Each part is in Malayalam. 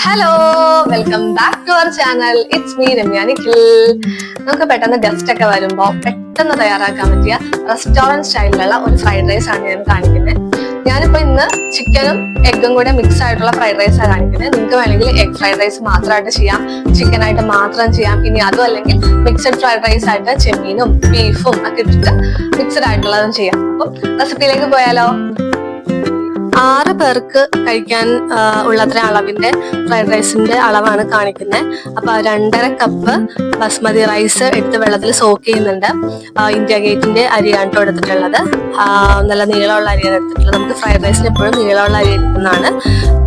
Hello, welcome back to our channel. It's me Ramya Nikhil. നമുക്ക് പെട്ടെന്ന് ഗസ്റ്റ് ഒക്കെ വരുമ്പോൾ പെട്ടെന്ന് തയ്യാറാക്കാൻ പറ്റിയ റെസ്റ്റോറന്റ് സ്റ്റൈലിലുള്ള ഒരു ഫ്രൈഡ് റൈസ് ആണ് ഞാൻ കാണിക്കുന്നത്. ഞാനിപ്പോ ഇന്ന് ചിക്കനും എഗ്ഗും കൂടെ മിക്സ് ആയിട്ടുള്ള ഫ്രൈഡ് റൈസ് ആണ് കാണിക്കുന്നത്. നിങ്ങൾക്ക് വേണമെങ്കിൽ എഗ് ഫ്രൈഡ് റൈസ് മാത്രമായിട്ട് ചെയ്യാം, ചിക്കൻ ആയിട്ട് മാത്രം ചെയ്യാം. ഇനി അതും അല്ലെങ്കിൽ മിക്സഡ് ഫ്രൈഡ് റൈസ് ആയിട്ട് ചെമ്മീനും ബീഫും ഒക്കെ ഇട്ടിട്ട് മിക്സഡ് ആയിട്ടുള്ളതും ചെയ്യാം. അപ്പം റെസിപ്പിയിലേക്ക് പോയാലോ? 6 പേർക്ക് കഴിക്കാൻ ഉള്ളത്ര അളവിന്റെ ഫ്രൈഡ് റൈസിന്റെ അളവാണ് കാണിക്കുന്നത്. അപ്പൊ 2.5 കപ്പ് ബസ്മതി റൈസ് എടുത്ത് വെള്ളത്തിൽ സോക്ക് ചെയ്യുന്നുണ്ട്. ഇന്ത്യ ഗേറ്റിന്റെ അരിയാണ് എടുത്തിട്ടുള്ളത്. നല്ല നീളമുള്ള അരിയാണ് എടുത്തിട്ടുള്ളത്. നമുക്ക് ഫ്രൈഡ് റൈസിന് എപ്പോഴും നീളമുള്ള അരി എടുക്കുന്നതാണ്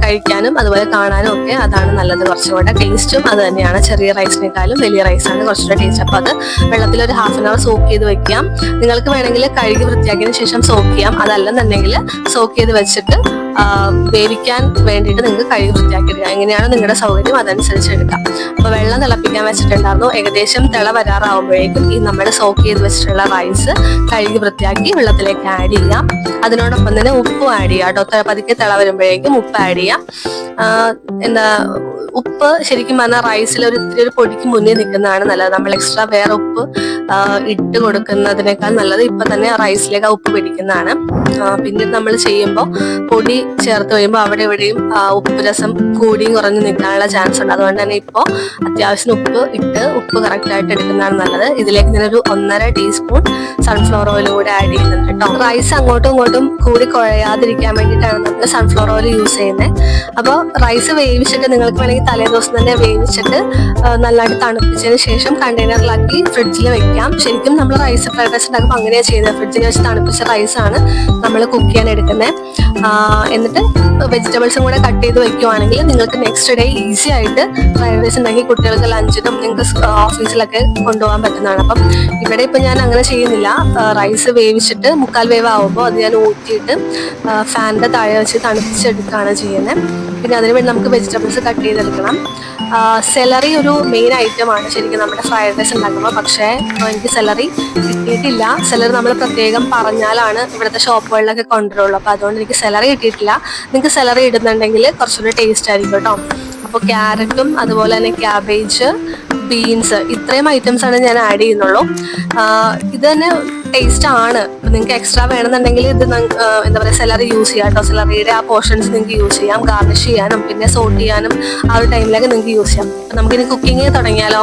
കഴിക്കാനും അതുപോലെ കാണാനും ഒക്കെ അതാണ് നല്ലത്. കുറച്ചുകൂടെ ടേസ്റ്റും അത് തന്നെയാണ്. ചെറിയ റൈസിനേക്കാളും വലിയ റൈസാണ് കുറച്ചുകൂടെ ടേസ്റ്റ്. അപ്പൊ അത് വെള്ളത്തിൽ ഒരു ½ hour സോക്ക് ചെയ്ത് വെക്കാം. നിങ്ങൾക്ക് വേണമെങ്കിൽ കഴുകി വൃത്തിയാക്കിയതിനു ശേഷം സോക്ക് ചെയ്യാം. അതല്ലെന്നുണ്ടെങ്കിൽ സോക്ക് ചെയ്ത് വെച്ചിട്ട് വേവിക്കാൻ വേണ്ടിയിട്ട് നിങ്ങൾക്ക് കഴുകി വൃത്തിയാക്കിയെടുക്കാം. എങ്ങനെയാണ് നിങ്ങളുടെ സൗകര്യം അതനുസരിച്ച് എടുക്കാം. അപ്പൊ വെള്ളം തിളപ്പിക്കാൻ വെച്ചിട്ടുണ്ടായിരുന്നു. ഏകദേശം തിള വരാറാവുമ്പോഴേക്കും ഈ നമ്മുടെ സോക്ക് ചെയ്ത് വെച്ചിട്ടുള്ള റൈസ് കഴുകി വൃത്തിയാക്കി വെള്ളത്തിലേക്ക് ആഡ് ചെയ്യാം. അതിനോടൊപ്പം തന്നെ ഉപ്പും ആഡ് ചെയ്യാം കേട്ടോ. പതുക്കെ തിള വരുമ്പോഴേക്കും ഉപ്പ് ആഡ് ചെയ്യാം. ഉപ്പ് ശരിക്കും പറഞ്ഞാൽ റൈസിൽ ഇത്തിരി ഒരു പൊടിക്ക് മുന്നിൽ നിൽക്കുന്നതാണ് നല്ലത്. നമ്മൾ എക്സ്ട്രാ വേറെ ഉപ്പ് ഇട്ട് കൊടുക്കുന്നതിനേക്കാൾ നല്ലത് ഇപ്പൊ തന്നെ റൈസിലേക്ക് ഉപ്പ് പിടിക്കുന്നതാണ്. പിന്നീട് നമ്മൾ ചെയ്യുമ്പോൾ പൊടി ചേർത്ത് കഴിയുമ്പോൾ അവിടെ എവിടെയും ഉപ്പ് രസം കൂടിയും കുറഞ്ഞു നിൽക്കാനുള്ള ചാൻസ് ഉണ്ട്. അതുകൊണ്ട് തന്നെ ഇപ്പോൾ അത്യാവശ്യം ഉപ്പ് കറക്റ്റ് ആയിട്ട് എടുക്കുന്നതാണ് നല്ലത്. ഇതിലേക്ക് ഞാനൊരു 1.5 ടീസ്പൂൺ സൺഫ്ലവർ ഓയിൽ കൂടെ ആഡ് ചെയ്യുന്നുണ്ട് കേട്ടോ. റൈസ് അങ്ങോട്ടും ഇങ്ങോട്ടും കൂടി കുഴയാതിരിക്കാൻ വേണ്ടിയിട്ടാണ് നമ്മൾ സൺഫ്ലവർ ഓയിൽ യൂസ് ചെയ്യുന്നത്. അപ്പോൾ റൈസ് വേവിച്ചിട്ട് നിങ്ങൾക്ക് വേണമെങ്കിൽ തലേദിവസം തന്നെ വേവിച്ചിട്ട് നല്ലതായിട്ട് തണുപ്പിച്ചതിന് ശേഷം കണ്ടെയ്നറിലാക്കി ഫ്രിഡ്ജിൽ വെക്കാം. ശരിക്കും നമ്മൾ റൈസ് ഫ്രൈഡ് റൈസ് ഉണ്ടാക്കുമ്പോൾ അങ്ങനെയാണ് ചെയ്യുന്നത്. ഫ്രിഡ്ജിൽ വെച്ച് തണുപ്പിച്ച റൈസാണ് നമ്മൾ കുക്ക് ചെയ്യാൻ എടുക്കുന്നത്. എന്നിട്ട് വെജിറ്റബിൾസും കൂടെ കട്ട് ചെയ്ത് വെക്കുവാണെങ്കിൽ നിങ്ങൾക്ക് നെക്സ്റ്റ് ഡേ ഈസി ആയിട്ട് ഫ്രൈഡ് റൈസ് ഉണ്ടാക്കി കുട്ടികൾക്ക് ലഞ്ചിനും നിങ്ങൾക്ക് ഓഫീസിലൊക്കെ കൊണ്ടുപോകാൻ പറ്റുന്നതാണ്. അപ്പം ഇവിടെ ഇപ്പം ഞാൻ അങ്ങനെ ചെയ്യുന്നില്ല. റൈസ് വേവിച്ചിട്ട് 3/4 വേവ് ആവുമ്പോൾ അത് ഞാൻ ഊറ്റിയിട്ട് ഫാനിന്റെ താഴെ വെച്ച് തണുപ്പിച്ചെടുക്കുകയാണ് ചെയ്യുന്നത്. പിന്നെ അതിന് വേണ്ടി നമുക്ക് വെജിറ്റബിൾസ് കട്ട് ചെയ്തെടുക്കണം. സെലറി ഒരു മെയിൻ ഐറ്റമാണ് ശരിക്കും നമ്മുടെ ഫ്രൈഡ് റൈസ് ഉണ്ടാക്കുമ്പോൾ. പക്ഷേ എനിക്ക് സെലറി കിട്ടിയിട്ടില്ല. സെലറി നമ്മൾ പ്രത്യേകം പറഞ്ഞാലാണ് ഇവിടുത്തെ ഷോപ്പുകളിലൊക്കെ കൊണ്ടുവരുള്ളൂ. അപ്പോൾ അതുകൊണ്ട് എനിക്ക് സെലറി കിട്ടിയിട്ടില്ല. നിങ്ങൾക്ക് സെലറി ഇടുന്നുണ്ടെങ്കിൽ കുറച്ചുകൂടി ടേസ്റ്റ് ആയിരിക്കും കേട്ടോ. അപ്പോൾ ക്യാരറ്റും അതുപോലെ തന്നെ ക്യാബേജ്, ബീൻസ് ഇത്രയും ഐറ്റംസ് ആണ് ഞാൻ ആഡ് ചെയ്യുന്നുള്ളൂ. ഇത് തന്നെ ടേസ്റ്റ് ആണ്. നിങ്ങൾക്ക് എക്സ്ട്രാ വേണമെന്നുണ്ടെങ്കിൽ ഇത് എന്താ പറയുക സെലറി യൂസ് ചെയ്യാം കേട്ടോ. സെലറിയുടെ ആ പോർഷൻസ് നിങ്ങൾക്ക് യൂസ് ചെയ്യാം. ഗാർണിഷ് ചെയ്യാനും പിന്നെ സോട്ട് ചെയ്യാനും ആ ഒരു ടൈമിലൊക്കെ നിങ്ങൾക്ക് യൂസ് ചെയ്യാം. അപ്പം നമുക്കിനി കുക്കിംഗ് തുടങ്ങിയാലോ?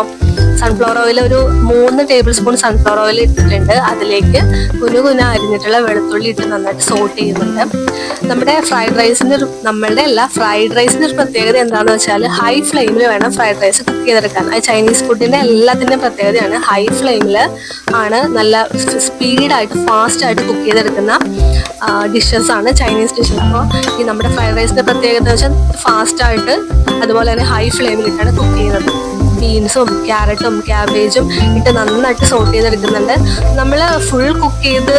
സൺഫ്ലവർ ഓയിൽ ഒരു 3 ടേബിൾ സ്പൂൺ സൺഫ്ലവർ ഓയിൽ ഇട്ടിട്ടുണ്ട്. അതിലേക്ക് കുനുകുന അരിഞ്ഞിട്ടുള്ള വെളുത്തുള്ളി ഇട്ട് നന്നായിട്ട് സോട്ട് ചെയ്യുന്നുണ്ട്. നമ്മുടെ ഫ്രൈഡ് റൈസിന്റെ ഫ്രൈഡ് റൈസിന്റെ ഒരു പ്രത്യേകത എന്താണെന്ന് വെച്ചാൽ ഹൈ ഫ്ലെയിമിൽ വേണം ഫ്രൈഡ് റൈസ് കുക്ക് ചെയ്തെടുക്കാൻ. അത് ചൈനീസ് ഫുഡിന്റെ എല്ലാത്തിന്റെയും പ്രത്യേകതയാണ്. ഹൈ ഫ്ലെയിമിൽ ആണ് നല്ല സ്പീഡായിട്ട് ഫാസ്റ്റ് ആയിട്ട് കുക്ക് ചെയ്തെടുക്കുന്ന ഡിഷസ് ആണ് ചൈനീസ് ഡിഷസ്. അപ്പോൾ ഈ നമ്മുടെ ഫ്രൈഡ് റൈസിന്റെ പ്രത്യേകത എന്ന് വെച്ചാൽ ഫാസ്റ്റ് ആയിട്ട് അതുപോലെ തന്നെ ഹൈ ഫ്ലെയിമിലിട്ടാണ് കുക്ക് ചെയ്യുന്നത്. ബീൻസും ക്യാരറ്റും ക്യാബേജും ഇട്ട് നന്നായിട്ട് സോട്ട് ചെയ്തെടുക്കുന്നുണ്ട്. നമ്മൾ ഫുൾ കുക്ക് ചെയ്ത്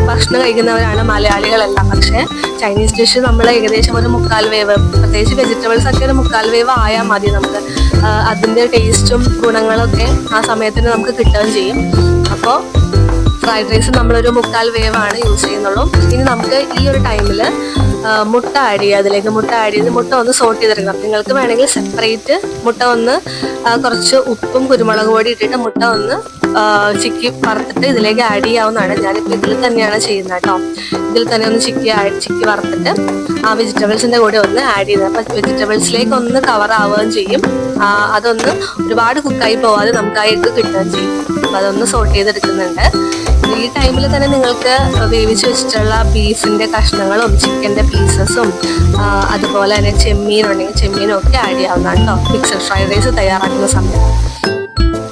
ഭക്ഷണം കഴിക്കുന്നവരാണ് മലയാളികളെല്ലാം. പക്ഷേ ചൈനീസ് ഡിഷ് നമ്മൾ ഏകദേശം ഒരു 3/4 വേവ്, പ്രത്യേകിച്ച് വെജിറ്റബിൾസ് ഒക്കെ ഒരു 3/4 വേവ് ആയാൽ മതി. നമുക്ക് അതിൻ്റെ ടേസ്റ്റും ഗുണങ്ങളൊക്കെ ആ സമയത്തിന് നമുക്ക് കിട്ടുകയും ചെയ്യും. അപ്പോൾ ഫ്രൈഡ് റൈസ് നമ്മളൊരു 3/4 വേവാണ് യൂസ് ചെയ്യുന്നുള്ളൂ. ഇനി നമുക്ക് ഈ ഒരു ടൈമിൽ മുട്ട ആഡ് ചെയ്യുക. അതിലേക്ക് മുട്ട ആഡ് ചെയ്ത് മുട്ട ഒന്ന് സോട്ട് ചെയ്തെടുക്കണം. നിങ്ങൾക്ക് വേണമെങ്കിൽ സെപ്പറേറ്റ് മുട്ട ഒന്ന് കുറച്ച് ഉപ്പും കുരുമുളക് പൊടി ഇട്ടിട്ട് മുട്ട ഒന്ന് ചിക്കി വറുത്തിട്ട് ഇതിലേക്ക് ആഡ് ചെയ്യാവുന്നതാണ്. ഞാനിപ്പോൾ ഇതിൽ തന്നെയാണ് ചെയ്യുന്നത് കേട്ടോ. ഇതിൽ തന്നെ ഒന്ന് ചിക്കി വറുത്തിട്ട് ആ വെജിറ്റബിൾസിന്റെ കൂടെ ഒന്ന് ആഡ് ചെയ്ത് അപ്പം വെജിറ്റബിൾസിലേക്ക് ഒന്ന് കവർ ആവുകയും ചെയ്യും. അതൊന്ന് ഒരുപാട് കുക്കായി പോവാതെ നമുക്ക് ആ എഗ്ഗ് കിട്ടുകയും ചെയ്യും. അപ്പം അതൊന്ന് സോട്ട് ചെയ്തെടുക്കുന്നുണ്ട്. ഈ ടൈമിൽ തന്നെ നിങ്ങൾക്ക് വേവിച്ച് വെച്ചിട്ടുള്ള ബീഫിന്റെ കഷ്ണങ്ങളും ചിക്കൻ്റെ പീസസും അതുപോലെ തന്നെ ചെമ്മീനുണ്ടെങ്കിൽ ചെമ്മീനും ഒക്കെ ആഡ് ചെയ്യാവുന്നതാണ് കേട്ടോ മിക്സഡ് ഫ്രൈഡ് റൈസ് തയ്യാറാക്കുന്ന സമയത്ത്.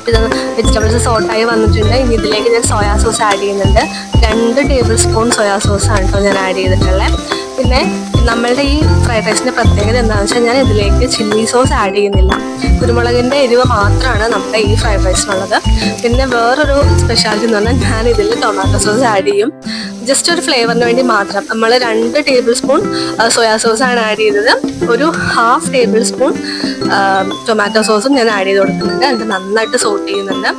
ഇത് വെജിറ്റബിൾസ് സോട്ടായി വന്നിട്ടുണ്ട്. ഇനി ഇതിലേക്ക് ഞാൻ സോയാ സോസ് ആഡ് ചെയ്യുന്നുണ്ട്. 2 ടേബിൾ സ്പൂൺ സോയാ സോസ് ആണ് കേട്ടോ ഞാൻ ആഡ് ചെയ്തിട്ടുള്ളത്. പിന്നെ നമ്മളുടെ ഈ ഫ്രൈഡ് റൈസിന്റെ പ്രത്യേകത എന്താണെന്ന് വെച്ചാൽ ഞാൻ ഇതിലേക്ക് ചില്ലി സോസ് ആഡ് ചെയ്യുന്നില്ല. കുരുമുളകിന്റെ എരിവ് മാത്രമാണ് നമ്മുടെ ഈ ഫ്രൈഡ് റൈസിനുള്ളത്. പിന്നെ വേറൊരു സ്പെഷ്യാലിറ്റി എന്ന് പറഞ്ഞാൽ ഞാൻ ഇതിൽ ടൊമാറ്റോ സോസ് ആഡ് ചെയ്യും. ജസ്റ്റ് ഒരു ഫ്ലേവറിന് വേണ്ടി മാത്രം. നമ്മൾ 2 ടേബിൾ സ്പൂൺ സോയാ സോസ് ആണ് ആഡ് ചെയ്തത്. ഒരു ½ ടേബിൾ സ്പൂൺ ടൊമാറ്റോ സോസും ഞാൻ ആഡ് ചെയ്ത് കൊടുക്കുന്നുണ്ട്. എന്നിട്ട് നന്നായിട്ട് സോട്ട് ചെയ്യുന്നുണ്ട്.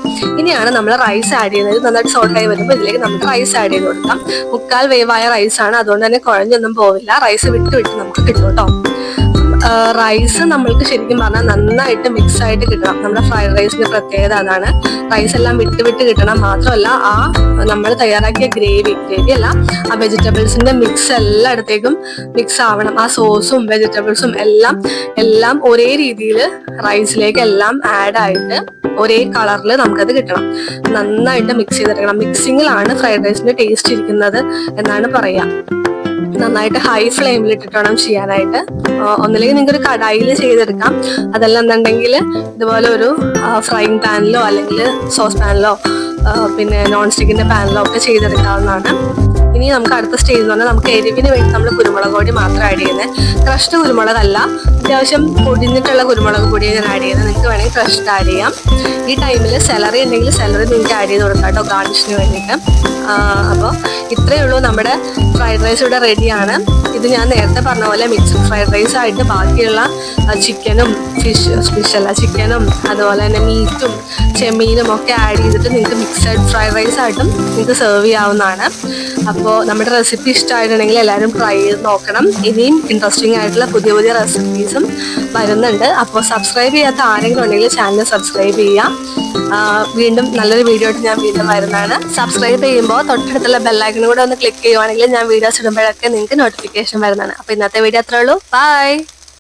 ഇനിയാണ് നമ്മൾ റൈസ് ആഡ് ചെയ്യുന്നത്. നന്നായിട്ട് സോട്ടായി വരുമ്പോൾ ഇതിലേക്ക് നമുക്ക് റൈസ് ആഡ് ചെയ്ത് കൊടുക്കാം. 3/4 വേവായ റൈസാണ്. അതുകൊണ്ട് തന്നെ കുഴഞ്ഞൊന്നും പോവില്ല. റൈസ് വിട്ട് നമുക്ക് കിട്ടും കേട്ടോ. റൈസ് നമ്മൾക്ക് ശരിക്കും പറഞ്ഞാൽ നന്നായിട്ട് മിക്സ് ആയിട്ട് കിട്ടണം. നമ്മുടെ ഫ്രൈഡ് റൈസിന്റെ പ്രത്യേകത അതാണ്. റൈസ് എല്ലാം വിട്ട് വിട്ട് കിട്ടണം. മാത്രമല്ല ആ നമ്മൾ തയ്യാറാക്കിയ ഗ്രേവി അല്ല, ആ വെജിറ്റബിൾസിന്റെ മിക്സ് എല്ലായിടത്തേക്കും മിക്സ് ആവണം. ആ സോസും വെജിറ്റബിൾസും എല്ലാം ഒരേ രീതിയിൽ റൈസിലേക്ക് എല്ലാം ആഡ് ആയിട്ട് ഒരേ കളറിൽ നമുക്കത് കിട്ടണം. നന്നായിട്ട് മിക്സ് ചെയ്തെടുക്കണം. മിക്സിങ്ങിലാണ് ഫ്രൈഡ് റൈസിന്റെ ടേസ്റ്റ് ഇരിക്കുന്നത് എന്നാണ് പറയാ. നന്നായിട്ട് ഹൈ ഫ്ലെയിമിൽ ഇട്ടിട്ട് വേണം ചെയ്യാനായിട്ട്. ഒന്നില്ലെങ്കിൽ നിങ്ങൾക്ക് ഒരു കടായിൽ ചെയ്തെടുക്കാം. അതല്ല എന്നുണ്ടെങ്കിൽ ഇതുപോലെ ഒരു ഫ്രൈങ് പാനിലോ അല്ലെങ്കിൽ സോസ് പാനിലോ പിന്നെ നോൺ സ്റ്റിക്കിന്റെ പാനിലോ ഒക്കെ ചെയ്തെടുക്കാവുന്നതാണ്. ഇനി നമുക്ക് അടുത്ത സ്റ്റേജ് എന്ന് പറഞ്ഞാൽ നമുക്ക് എരിവിന് വേണ്ടി നമ്മൾ കുരുമുളക് പൊടി മാത്രം ആഡ് ചെയ്യുന്നത്. ക്രഷ്ഡ് കുരുമുളകല്ല, അത്യാവശ്യം പൊടിഞ്ഞിട്ടുള്ള കുരുമുളക് പൊടി ഞാൻ ആഡ് ചെയ്യുന്നത്. നിങ്ങൾക്ക് വേണമെങ്കിൽ ക്രഷ്ഡ് ആഡ് ചെയ്യാം. ഈ ടൈമിൽ സെലറി ഉണ്ടെങ്കിൽ സെലറി നിങ്ങൾക്ക് ആഡ് ചെയ്ത് കൊടുക്കാം കേട്ടോ, ഗാർണിഷിന് വേണ്ടിയിട്ട്. അപ്പോൾ ഇത്രയേ ഉള്ളൂ, നമ്മുടെ ഫ്രൈഡ് റൈസ് ഇവിടെ റെഡിയാണ്. ഇത് ഞാൻ നേരത്തെ പറഞ്ഞ പോലെ മിക്സ്ഡ് ഫ്രൈഡ് റൈസ് ആയിട്ട് ബാക്കിയുള്ള ചിക്കനും ചിക്കനും അതുപോലെ തന്നെ മീറ്റും ചെമ്മീനും ഒക്കെ ആഡ് ചെയ്തിട്ട് നിങ്ങൾക്ക് മിക്സഡ് ഫ്രൈഡ് റൈസ് ആയിട്ടും നിങ്ങൾക്ക് സെർവ് ചെയ്യാവുന്നതാണ്. അപ്പോൾ നമ്മുടെ റെസിപ്പി ഇഷ്ടമായിട്ടുണ്ടെങ്കിൽ എല്ലാവരും ട്രൈ ചെയ്ത് നോക്കണം. ഇനിയും ഇൻട്രസ്റ്റിംഗ് ആയിട്ടുള്ള പുതിയ പുതിയ റെസിപ്പീസും വരുന്നുണ്ട്. അപ്പോൾ സബ്സ്ക്രൈബ് ചെയ്യാത്ത ആരെങ്കിലും ഉണ്ടെങ്കിൽ ചാനൽ സബ്സ്ക്രൈബ് ചെയ്യാം. വീണ്ടും നല്ലൊരു വീഡിയോ ആയിട്ട് ഞാൻ വീണ്ടും വരുന്നതാണ്. സബ്സ്ക്രൈബ് ചെയ്യുമ്പോൾ തൊട്ടടുത്തുള്ള ബെല്ലൈക്കനും കൂടെ ഒന്ന് ക്ലിക്ക് ചെയ്യുവാണെങ്കിൽ ഞാൻ വീഡിയോസ് ഇടുമ്പോഴൊക്കെ നിങ്ങൾക്ക് നോട്ടിഫിക്കേഷൻ വരുന്നതാണ്. അപ്പോൾ ഇന്നത്തെ വീഡിയോ അത്രേ ഉള്ളൂ. ബൈ.